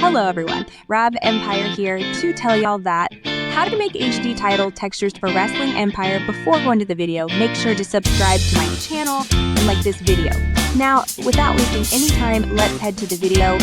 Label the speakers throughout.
Speaker 1: Hello everyone, Rob Empire here to tell y'all that how to make HD title textures for Wrestling Empire. Before going to the video, make sure to subscribe to my channel and like this video. Now, without wasting any time, let's head to the video.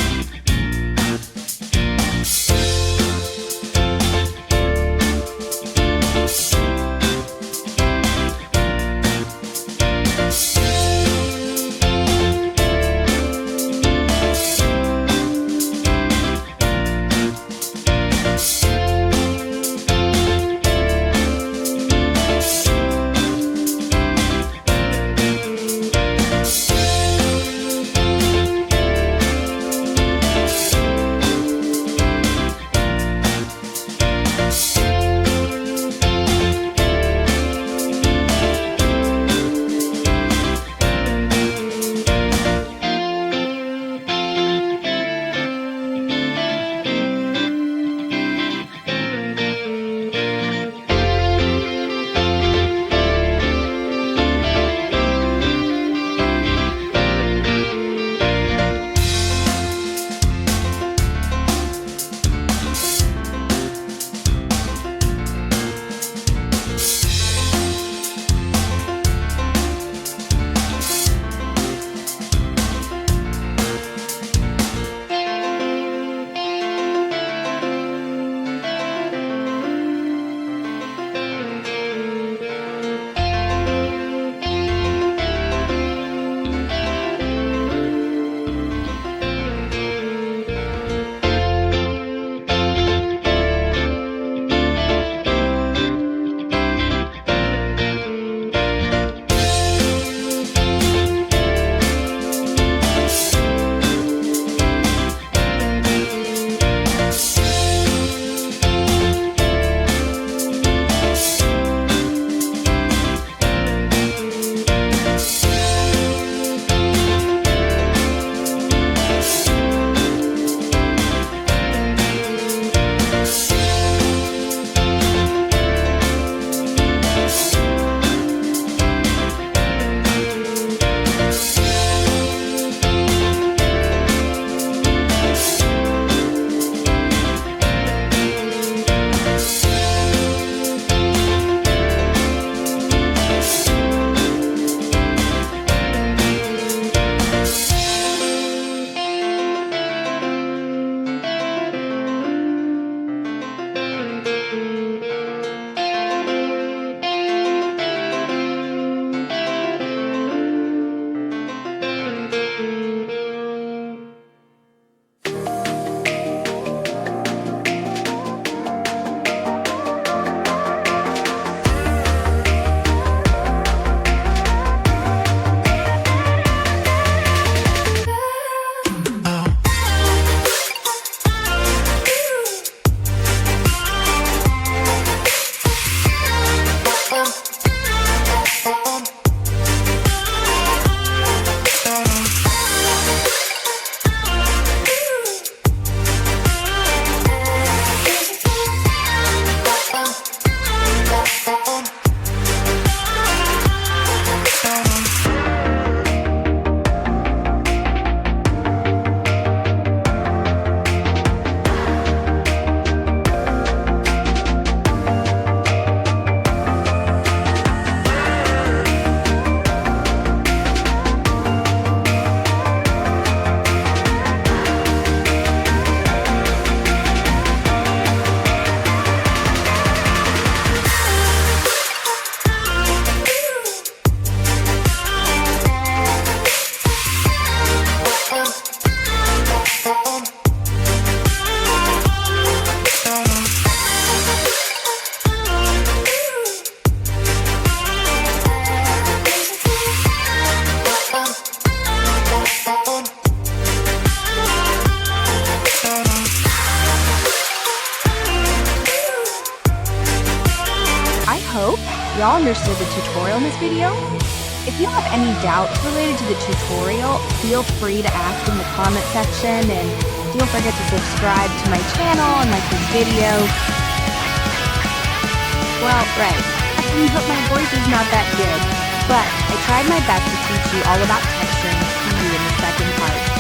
Speaker 1: I hope y'all understood the tutorial in this video. If you have any doubts related to the tutorial, feel free to ask in the comment section, and don't forget to subscribe to my channel and like this video. Well, right, but my voice is not that good, but I tried my best to teach you all about texturing to you in the second part.